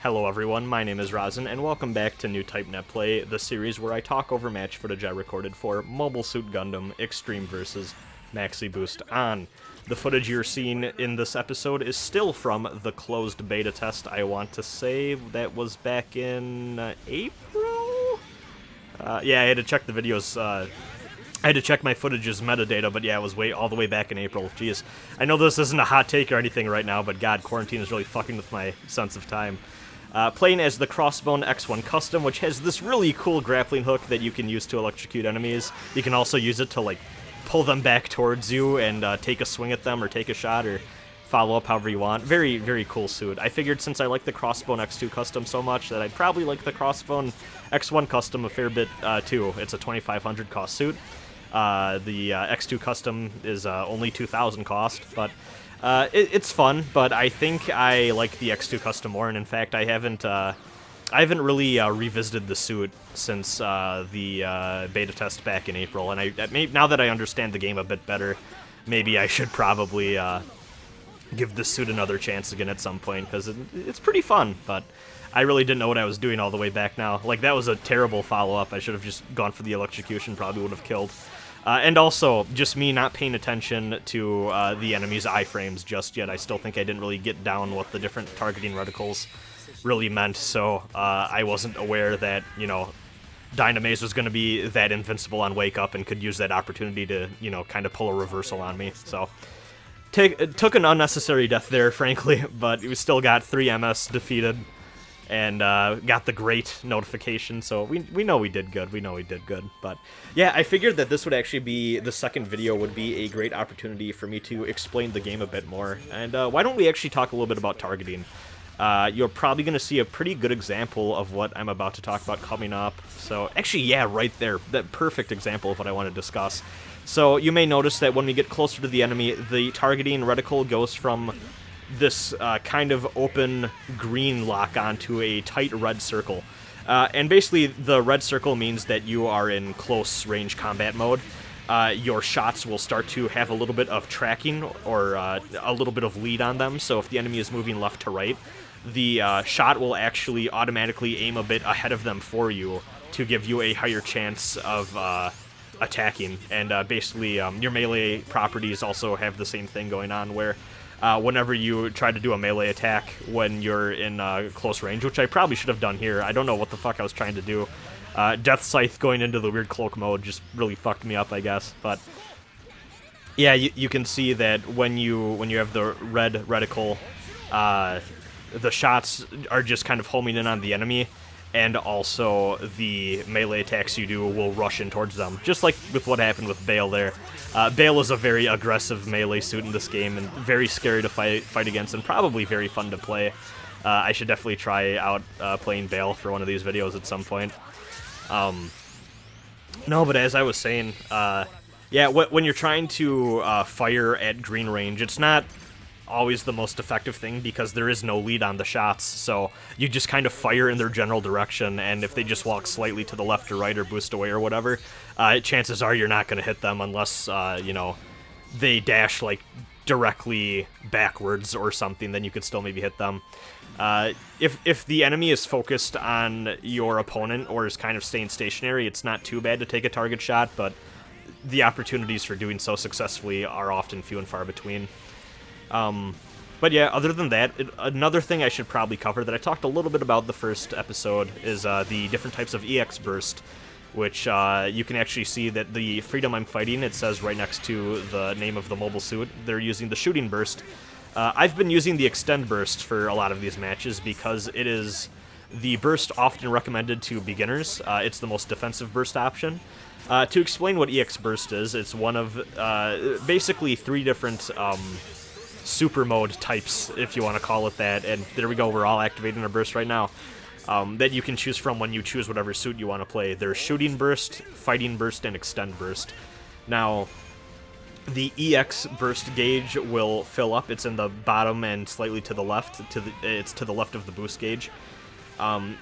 Hello everyone, my name is Rosin, and welcome back to Newtype Netplay, the series where I talk over match footage I recorded for Mobile Suit Gundam Extreme vs. Maxi Boost ON. The footage you're seeing in this episode is still from the closed beta test, I want to say. That was back in April? Yeah, I had to check the videos, I had to check my footage's metadata, but yeah, it was all the way back in April. Jeez. I know this isn't a hot take or anything right now, but god, quarantine is really fucking with my sense of time. Playing as the Crossbone X1 Custom, which has this really cool grappling hook that you can use to electrocute enemies. You can also use it to, like, pull them back towards you and take a swing at them or take a shot or follow up however you want. Very, very cool suit. I figured since I like the Crossbone X2 Custom so much that I'd probably like the Crossbone X1 Custom a fair bit, too. It's a 2,500 cost suit. The X2 Custom is only 2,000 cost, but it's fun. But I think I like the X2 Custom more, and in fact, I haven't really revisited the suit since the beta test back in April. And now that I understand the game a bit better, maybe I should probably give this suit another chance again at some point, because it's pretty fun. But I really didn't know what I was doing all the way back now. Like, that was a terrible follow-up. I should have just gone for the electrocution, probably would have killed. And also, just me not paying attention to the enemy's iframes just yet. I still think I didn't really get down what the different targeting reticles really meant, so I wasn't aware that, you know, Dynamaze was going to be that invincible on Wake Up and could use that opportunity to, you know, kind of pull a reversal on me. So, took an unnecessary death there, frankly, but we still got 3 MS defeated. And got the great notification, so we know we did good. We know we did good. But yeah, I figured that this would actually be, the second video would be a great opportunity for me to explain the game a bit more. And why don't we actually talk a little bit about targeting? You're probably going to see a pretty good example of what I'm about to talk about coming up. So actually, yeah, right there, that perfect example of what I want to discuss. So you may notice that when we get closer to the enemy, the targeting reticle goes from this kind of open green lock onto a tight red circle. And basically, the red circle means that you are in close range combat mode. Your shots will start to have a little bit of tracking or a little bit of lead on them. So if the enemy is moving left to right, the shot will actually automatically aim a bit ahead of them for you to give you a higher chance of attacking. And basically, your melee properties also have the same thing going on, where whenever you try to do a melee attack when you're in close range, which I probably should have done here. I don't know what the fuck I was trying to do. Death Scythe going into the weird cloak mode just really fucked me up, I guess. But yeah, you can see that when you have the red reticle, the shots are just kind of homing in on the enemy, and also the melee attacks you do will rush in towards them, just like with what happened with Bale there. Bale is a very aggressive melee suit in this game, and very scary to fight against, and probably very fun to play. I should definitely try out playing Bale for one of these videos at some point. No, but as I was saying, yeah, when you're trying to fire at green range, it's not always the most effective thing because there is no lead on the shots, so you just kind of fire in their general direction, and if they just walk slightly to the left or right or boost away or whatever, chances are you're not going to hit them unless, you know, they dash, like, directly backwards or something, then you could still maybe hit them. If the enemy is focused on your opponent or is kind of staying stationary, it's not too bad to take a target shot, but the opportunities for doing so successfully are often few and far between. But yeah, other than that, another thing I should probably cover that I talked a little bit about the first episode is the different types of EX burst, which you can actually see that the Freedom I'm fighting, it says right next to the name of the mobile suit, they're using the shooting burst. I've been using the extend burst for a lot of these matches because it is the burst often recommended to beginners. It's the most defensive burst option. To explain what EX burst is, it's one of basically 3 different super mode types, if you want to call it that, and there we go, we're all activating our burst right now, that you can choose from when you choose whatever suit you want to play. There's shooting burst, fighting burst, and extend burst. Now, the EX burst gauge will fill up. It's in the bottom and slightly to the left. It's to the left of the boost gauge.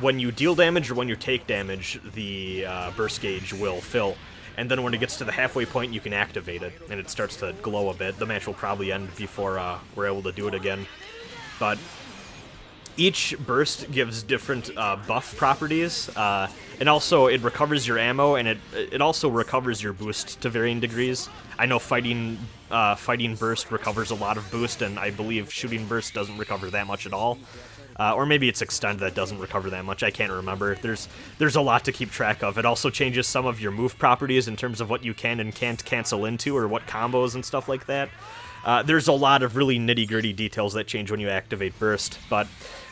When you deal damage or when you take damage, the burst gauge will fill. And then when it gets to the halfway point, you can activate it, and it starts to glow a bit. The match will probably end before we're able to do it again. But Each burst gives different buff properties, and also it recovers your ammo, and it also recovers your boost to varying degrees. I know fighting burst recovers a lot of boost, and I believe shooting burst doesn't recover that much at all. Or maybe it's extend that doesn't recover that much. I can't remember. There's a lot to keep track of. It also changes some of your move properties in terms of what you can and can't cancel into, or what combos and stuff like that. There's a lot of really nitty-gritty details that change when you activate burst, but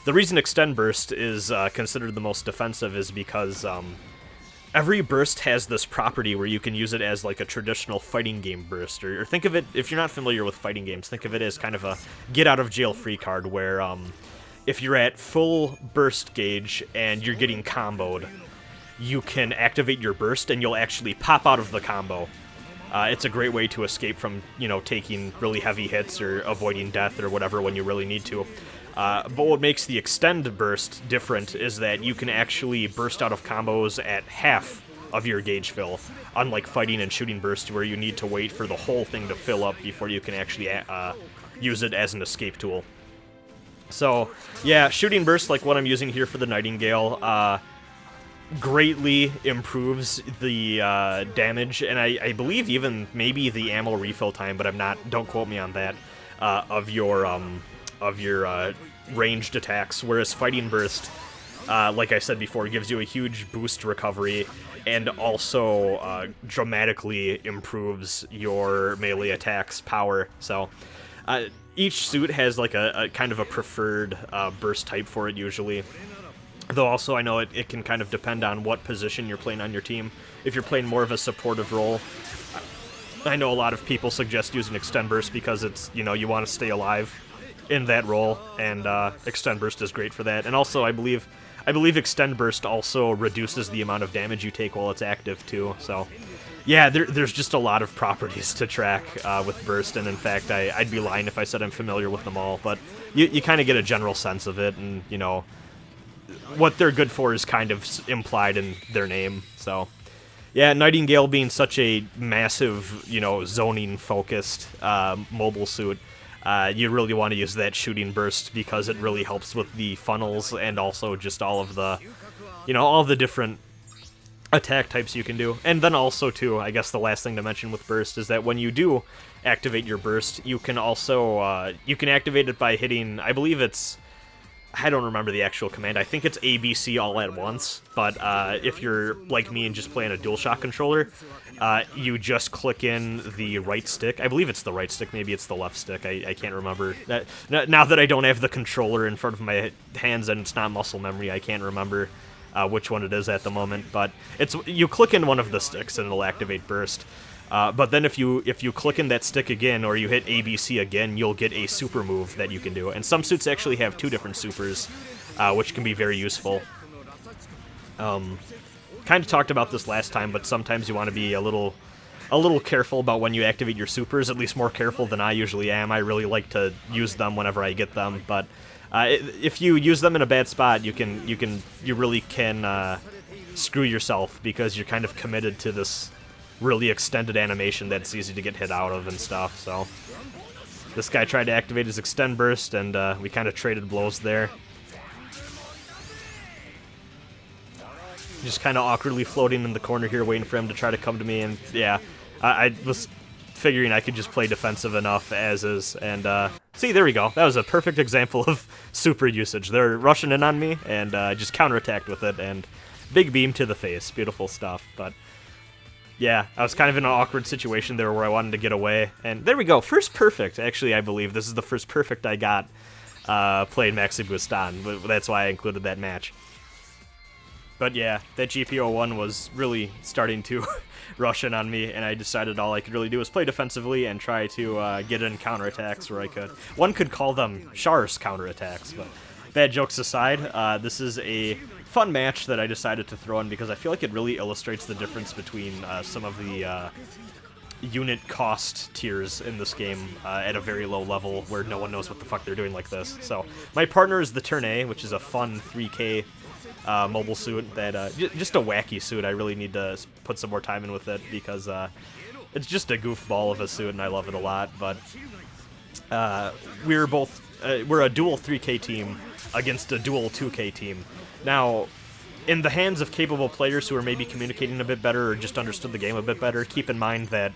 the reason extend burst is considered the most defensive is because every burst has this property where you can use it as like a traditional fighting game burst, or think of it, if you're not familiar with fighting games, think of it as kind of a get-out-of-jail-free card where if you're at full burst gauge and you're getting comboed, you can activate your burst and you'll actually pop out of the combo. It's a great way to escape from, taking really heavy hits or avoiding death or whatever when you really need to. But what makes the extend burst different is that you can actually burst out of combos at half of your gauge fill, unlike fighting and shooting burst where you need to wait for the whole thing to fill up before you can actually use it as an escape tool. So, yeah, shooting burst, like what I'm using here for the Nightingale, greatly improves the damage, and I believe even maybe the ammo refill time, but don't quote me on that, of your ranged attacks, whereas fighting burst, like I said before, gives you a huge boost recovery, and also dramatically improves your melee attacks power. So, each suit has like a kind of a preferred burst type for it usually. Though also I know it can kind of depend on what position you're playing on your team. If you're playing more of a supportive role, I know a lot of people suggest using extend burst because it's, you want to stay alive in that role, and extend burst is great for that. And also I believe extend burst also reduces the amount of damage you take while it's active too. So yeah, there's just a lot of properties to track with burst, and in fact I'd be lying if I said I'm familiar with them all, but you kind of get a general sense of it, and what they're good for is kind of implied in their name. So yeah, Nightingale being such a massive, zoning-focused mobile suit, you really want to use that shooting burst because it really helps with the funnels and also just all of the, all the different attack types you can do. And then also, too, I guess the last thing to mention with burst is that when you do activate your burst, you can also, you can activate it by hitting, I believe it's, I don't remember the actual command. I think it's ABC all at once, but if you're like me and just playing a DualShock controller, you just click in the right stick. I believe it's the right stick, maybe it's the left stick. I can't remember. Now that I don't have the controller in front of my hands and it's not muscle memory, I can't remember which one it is at the moment, but you click in one of the sticks and it'll activate burst. But then if you click in that stick again, or you hit ABC again, you'll get a super move that you can do. And some suits actually have 2 different supers, which can be very useful. Kind of talked about this last time, but sometimes you want to be a little careful about when you activate your supers, at least more careful than I usually am. I really like to use them whenever I get them, but if you use them in a bad spot, you really can screw yourself, because you're kind of committed to this really extended animation that's easy to get hit out of and stuff. So this guy tried to activate his extend burst, and we kind of traded blows there. Just kind of awkwardly floating in the corner here, waiting for him to try to come to me, and yeah, I was figuring I could just play defensive enough as is, and see, there we go. That was a perfect example of super usage. They're rushing in on me, and I just counterattacked with it, and big beam to the face. Beautiful stuff. But yeah, I was kind of in an awkward situation there where I wanted to get away, and there we go. First perfect. Actually, I believe this is the first perfect I got playing Maxi Boost ON, but that's why I included that match. But yeah, that GP01 was really starting to rush in on me, and I decided all I could really do was play defensively and try to get in counterattacks where I could. One could call them Char's counterattacks, but bad jokes aside, this is a fun match that I decided to throw in because I feel like it really illustrates the difference between some of the unit cost tiers in this game at a very low level where no one knows what the fuck they're doing like this. So my partner is the Turn A, which is a fun 3K mobile suit that just a wacky suit. I really need to put some more time in with it because it's just a goofball of a suit and I love it a lot. But we're a dual 3K team against a dual 2K team. Now, in the hands of capable players who are maybe communicating a bit better or just understood the game a bit better, keep in mind that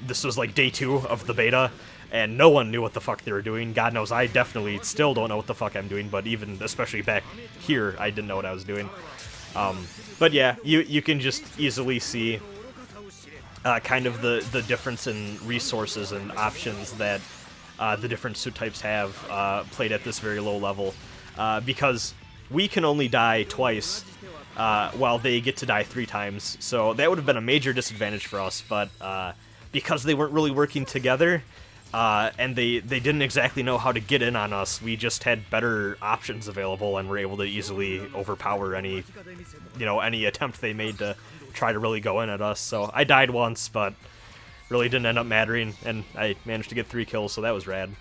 this was like day 2 of the beta, and no one knew what the fuck they were doing. God knows I definitely still don't know what the fuck I'm doing, but even especially back here, I didn't know what I was doing. But yeah, you can just easily see kind of the difference in resources and options that the different suit types have played at this very low level, because we can only die twice while they get to die 3 times, so that would have been a major disadvantage for us, but because they weren't really working together, and they didn't exactly know how to get in on us, we just had better options available and were able to easily overpower any attempt they made to try to really go in at us. So I died once, but really didn't end up mattering, and I managed to get 3 kills, so that was rad.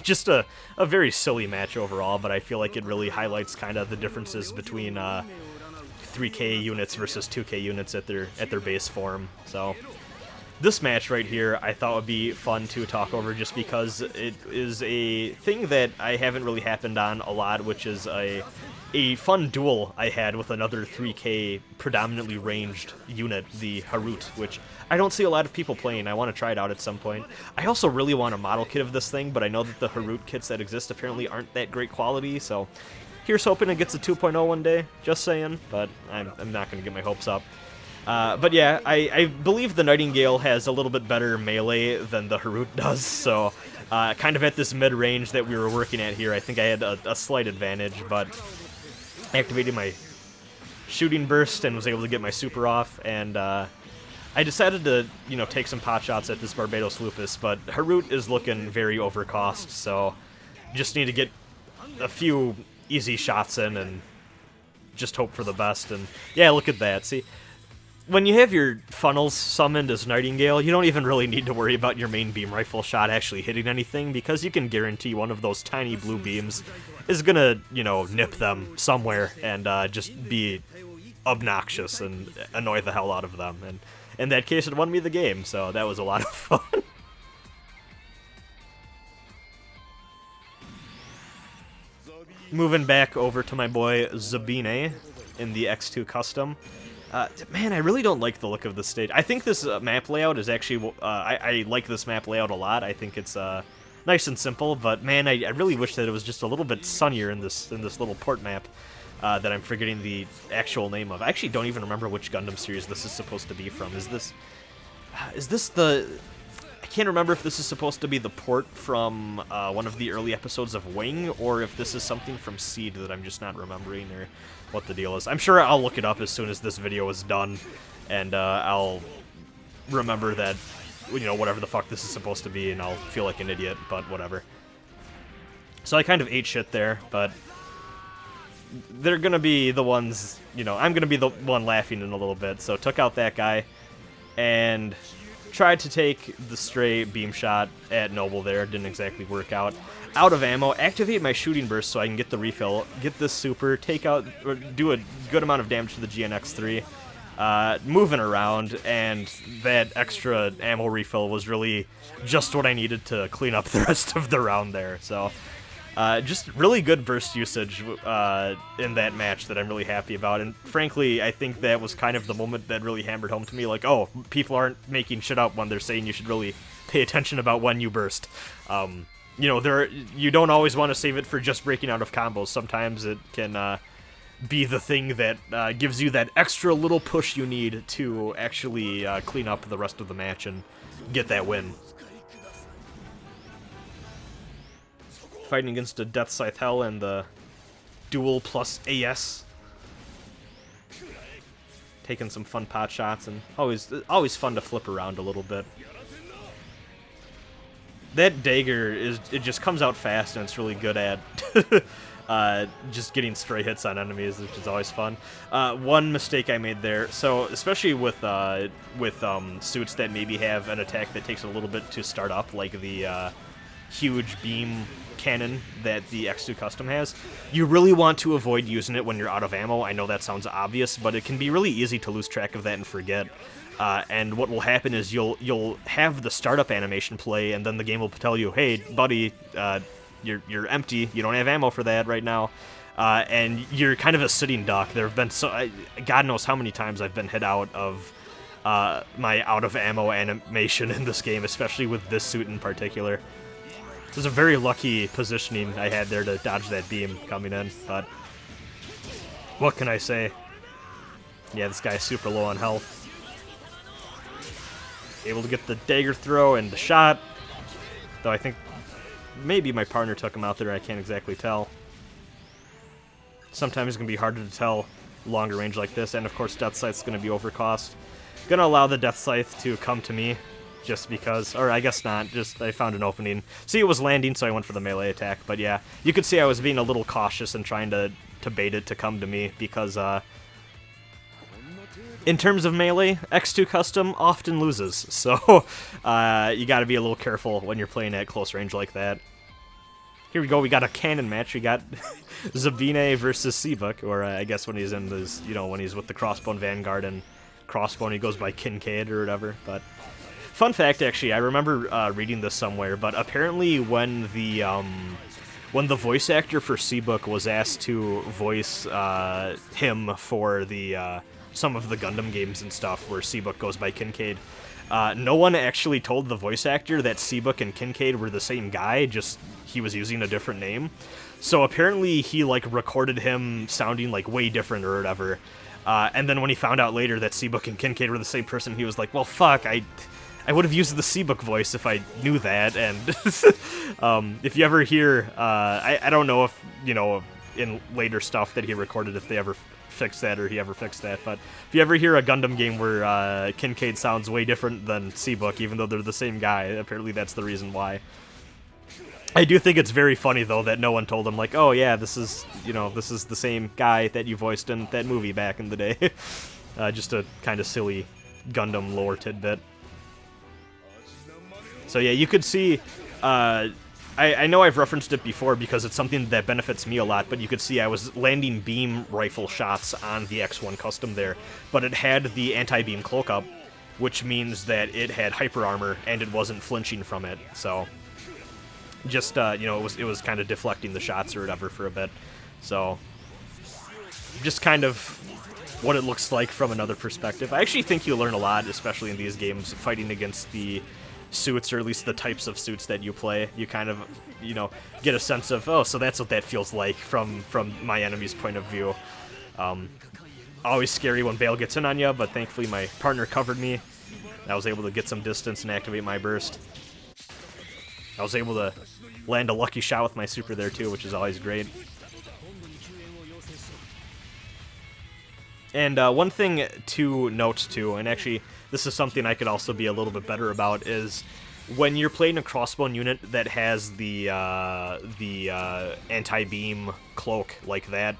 Just a very silly match overall, but I feel like it really highlights kind of the differences between 3K units versus 2K units at their base form. So this match right here I thought would be fun to talk over, just because it is a thing that I haven't really happened on a lot, which is a fun duel I had with another 3K predominantly ranged unit, the Harut, which I don't see a lot of people playing. I want to try it out at some point. I also really want a model kit of this thing, but I know that the Harut kits that exist apparently aren't that great quality, so here's hoping it gets a 2.0 one day, just saying, but I'm not going to get my hopes up. But yeah, I believe the Nightingale has a little bit better melee than the Harut does, so kind of at this mid-range that we were working at here, I think I had a slight advantage, but I activated my shooting burst and was able to get my super off, and I decided to, take some pot shots at this Barbados Lupus, but Harut is looking very overcost, so just need to get a few easy shots in and just hope for the best. And yeah, look at that. See, when you have your funnels summoned as Nightingale, you don't even really need to worry about your main beam rifle shot actually hitting anything, because you can guarantee one of those tiny blue beams is gonna, nip them somewhere and just be obnoxious and annoy the hell out of them. And in that case, it won me the game, so that was a lot of fun. Moving back over to my boy Zabine in the X2 Custom. Man, I really don't like the look of this stage. I think this map layout is actually... I like this map layout a lot. I think it's nice and simple, but man, I really wish that it was just a little bit sunnier in this little port map that I'm forgetting the actual name of. I actually don't even remember which Gundam series this is supposed to be from. Is this the... I can't remember if this is supposed to be the port from one of the early episodes of Wing, or if this is something from Seed that I'm just not remembering, or what the deal is. I'm sure I'll look it up as soon as this video is done, and I'll remember that, whatever the fuck this is supposed to be, and I'll feel like an idiot, but whatever. So I kind of ate shit there, but they're gonna be the ones, I'm gonna be the one laughing in a little bit, so took out that guy, and tried to take the stray beam shot at Noble there. Didn't exactly work out. Out of ammo. Activate my shooting burst so I can get the refill. Get this super. Take out, or do a good amount of damage to the GNX3. Moving around, and that extra ammo refill was really just what I needed to clean up the rest of the round there. So, just really good burst usage in that match that I'm really happy about, and frankly, I think that was kind of the moment that really hammered home to me, like, oh, people aren't making shit up when they're saying you should really pay attention about when you burst. You don't always want to save it for just breaking out of combos. Sometimes it can be the thing that gives you that extra little push you need to actually clean up the rest of the match and get that win. Fighting against a Death Scythe Hell and the dual plus AS. Taking some fun pot shots, and always fun to flip around a little bit. That dagger it just comes out fast, and it's really good at just getting stray hits on enemies, which is always fun. One mistake I made there, so especially with suits that maybe have an attack that takes a little bit to start up, like the huge beam cannon that the X2 Custom has, you really want to avoid using it when you're out of ammo. I know that sounds obvious, but it can be really easy to lose track of that and forget. And what will happen is you'll have the startup animation play, and then the game will tell you, hey, buddy, you're empty. You don't have ammo for that right now, and you're kind of a sitting duck. There have been God knows how many times I've been hit out of my out of ammo animation in this game, especially with this suit in particular. It was a very lucky positioning I had there to dodge that beam coming in, but what can I say? Yeah, this guy's super low on health. Able to get the dagger throw and the shot, though I think maybe my partner took him out there, I can't exactly tell. Sometimes it's going to be harder to tell longer range like this, and of course Death Scythe's going to be overcost. Gonna allow the Death Scythe to come to me, just because, or I guess not, just I found an opening. See, it was landing, so I went for the melee attack, but yeah, you could see I was being a little cautious and trying to bait it to come to me, because in terms of melee, X2 Custom often loses, so you gotta be a little careful when you're playing at close range like that. Here we go, we got a cannon match. We got Zabine versus Seabuck, or I guess when he's in his, when he's with the Crossbone Vanguard and Crossbone, he goes by Kincaid or whatever. But fun fact, actually, I remember reading this somewhere, but apparently when the voice actor for Seabuck was asked to voice him for the some of the Gundam games and stuff where Seabuck goes by Kincaid, no one actually told the voice actor that Seabuck and Kincaid were the same guy, just he was using a different name. So apparently he recorded him sounding way different or whatever. And then when he found out later that Seabuck and Kincaid were the same person, he was like, well, fuck, I would have used the Seabuck voice if I knew that. And if you ever hear, I don't know if, in later stuff that he recorded, if they ever fixed that or he ever fixed that, but if you ever hear a Gundam game where Kincaid sounds way different than Seabuck, even though they're the same guy, apparently that's the reason why. I do think it's very funny, though, that no one told him, oh yeah, this is the same guy that you voiced in that movie back in the day. Just a kind of silly Gundam lore tidbit. So yeah, you could see, I know I've referenced it before because it's something that benefits me a lot, but you could see I was landing beam rifle shots on the X1 Custom there, but it had the anti-beam cloak up, which means that it had hyper armor and it wasn't flinching from it, so just, it was kind of deflecting the shots or whatever for a bit. So just kind of what it looks like from another perspective. I actually think you learn a lot, especially in these games, fighting against the suits, or at least the types of suits that you play. You kind of, get a sense of, oh, so that's what that feels like from my enemy's point of view. Always scary when Bale gets in on you, but thankfully my partner covered me. I was able to get some distance and activate my burst. I was able to land a lucky shot with my super there too, which is always great. And one thing to note too, and actually this is something I could also be a little bit better about, is when you're playing a Crossbone unit that has the anti-beam cloak like that,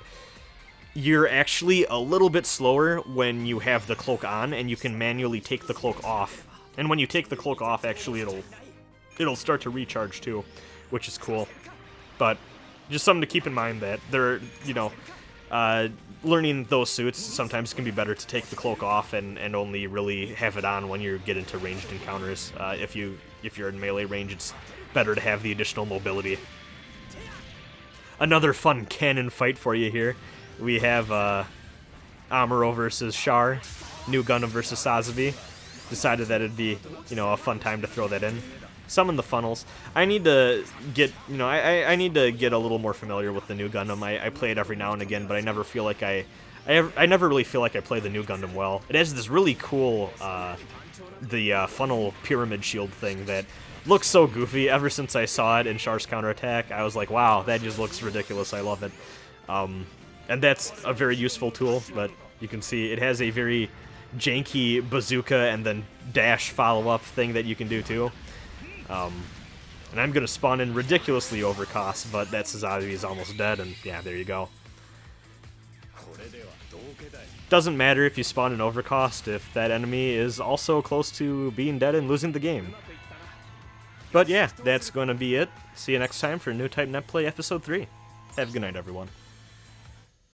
you're actually a little bit slower when you have the cloak on, and you can manually take the cloak off. And when you take the cloak off, actually it'll start to recharge too, which is cool. But just something to keep in mind, that there, learning those suits sometimes can be better to take the cloak off and only really have it on when you get into ranged encounters. If you're in melee range, it's better to have the additional mobility. Another fun cannon fight for you here. We have Amuro versus Char, New Gundam versus Sazabi. Decided that it'd be, a fun time to throw that in. Summon the funnels. I need to get, I need to get a little more familiar with the New Gundam. I play it every now and again, but I never feel like I never really feel like I play the New Gundam well. It has this really cool, the funnel pyramid shield thing that looks so goofy. Ever since I saw it in Char's counterattack, I was like, wow, that just looks ridiculous. I love it. And that's a very useful tool, but you can see it has a very janky bazooka and then dash follow-up thing that you can do too. And I'm going to spawn in ridiculously overcost, but that Sazabi is almost dead, and yeah, there you go. Doesn't matter if you spawn in overcost if that enemy is also close to being dead and losing the game. But yeah, that's going to be it. See you next time for Newtype Netplay Episode 3. Have a good night, everyone.